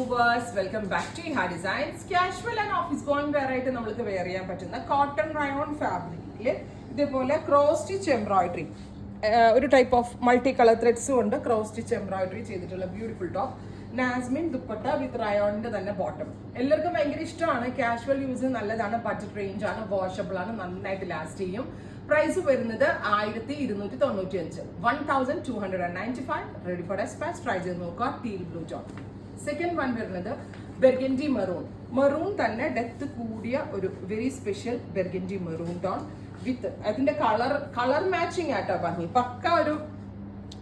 Movers welcome back to ha designs. Casual and office going wear ആയിട്ട് നമ്മൾക്ക് wear ചെയ്യാൻ പറ്റുന്ന കോട്ടൺ റയോൺ ഫാബ്രിക്കിൽ ഇതേപോലെ ക്രോസ് സ്റ്റിച്ച് എംബ്രോയിഡറി, ഒരു type of multi colour threads കൊണ്ട് ക്രോസ് സ്റ്റിച്ച് എംബ്രോയിഡറി ചെയ്തിട്ടുള്ള beautiful top. Nazmin dupatta with റയോണിന്റെ തന്നെ ബോട്ടം. എല്ലാവർക്കും ഭയങ്കര ഇഷ്ടമാണ്. കാഷ്വൽ യൂസ് നല്ലതാണ്, ബഡ്ജറ്റ് റേഞ്ച് ആണ്, വാഷബിൾ ആണ്, നന്നായിട്ട് ലാസ്റ്റ് ചെയ്യും. പ്രൈസ് വരുന്നത് 1295, 1295. Ready for dispatch. ട്രൈ ചെയ്ത് നോക്കുക. Teal blue top. Second one വരുന്നത് ബെർഗൻഡി മെറൂൺ. മെറൂൺ തന്നെ ഡെപ്ത് കൂടിയ ഒരു very special burgundy maroon tone വിത്ത് അതിന്റെ കളർ മാച്ചിങ് ആട്ടോ ഭംഗി. പക്ക ഒരു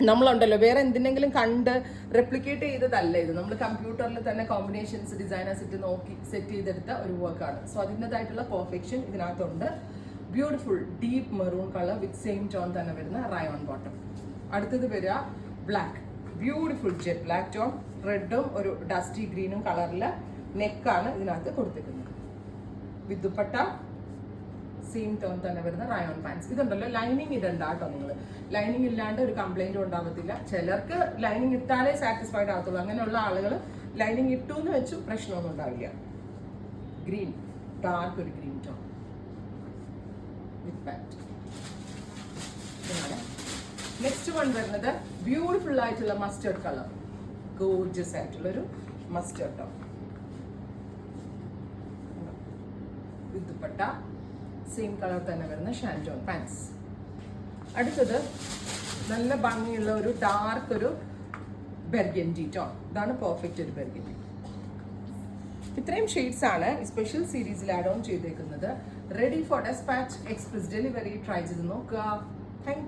നമ്മളുണ്ടല്ലോ വേറെ എന്തിനെങ്കിലും കണ്ട് റെപ്ലിക്കേറ്റ് ചെയ്തതല്ല ഇത്. നമ്മൾ കമ്പ്യൂട്ടറിൽ തന്നെ കോമ്പിനേഷൻസ് ഡിസൈനേഴ്സ് ഇട്ട് നോക്കി സെറ്റ് ചെയ്തെടുത്ത ഒരു വർക്കാണ്. സോ അതിൻ്റെതായിട്ടുള്ള പെർഫെക്ഷൻ ഇതിനകത്തുണ്ട്. Beautiful deep maroon colour with same tone തന്നെ വരുന്ന റയോൺ ബോട്ടം. അടുത്തത് വരിക black, beautiful jet black tone, റെഡും ഒരു ഡസ്റ്റി ഗ്രീനും കളറില് നെക്കാണ് ഇതിനകത്ത് കൊടുത്തിരിക്കുന്നത്. വിത്ത് ദുപ്പട്ട സെയിം ടോൺ തന്നെ വരുന്ന റയോൺ പാൻസ്. ഇതുണ്ടല്ലോ ലൈനിങ് ഇടണ്ട കേട്ടോ. നിങ്ങൾ ലൈനിങ് ഇല്ലാണ്ട് ഒരു കംപ്ലൈന്റും ഉണ്ടാവത്തില്ല. ചിലർക്ക് ലൈനിങ് ഇട്ടാലേ സാറ്റിസ്ഫൈഡ് ആകത്തുള്ളൂ. അങ്ങനെയുള്ള ആളുകൾ ലൈനിങ് ഇട്ടു എന്ന് വെച്ചു പ്രശ്നമൊന്നും ഉണ്ടാവില്ല. ഗ്രീൻ, ഡാർക്ക് ഒരു ഗ്രീൻ ടോൺ വിത്ത് പാൻറ്. നെക്സ്റ്റ് വൺ വരുന്നത് ബ്യൂട്ടിഫുൾ ആയിട്ടുള്ള മസ്റ്റേർഡ് കളർ, ഗോർജിയസ് ആയിട്ടുള്ള ഒരു മസ്റ്റേർഡ് ടോൺ വിത്ത് ദുപ്പട്ട സെയിം കളർ തന്നെ വരുന്ന ഷാൻറ്റോൺ പാൻസ്. അടുത്തത് നല്ല ഭംഗിയുള്ള ഒരു ഡാർക്ക് ഒരു ബെർഗൻഡി ടോൺ. ഇതാണ് പെർഫെക്റ്റ് ഒരു ബെർഗൻഡി. ഇത്രയും ഷെയ്ഡ്സ് ആണ് ഈ സ്പെഷ്യൽ സീരീസിൽ ആഡ് ഓൺ ചെയ്തേക്കുന്നത്. Ready for despatch, express delivery. Try ചെയ്ത് നോക്കുക. Thank U.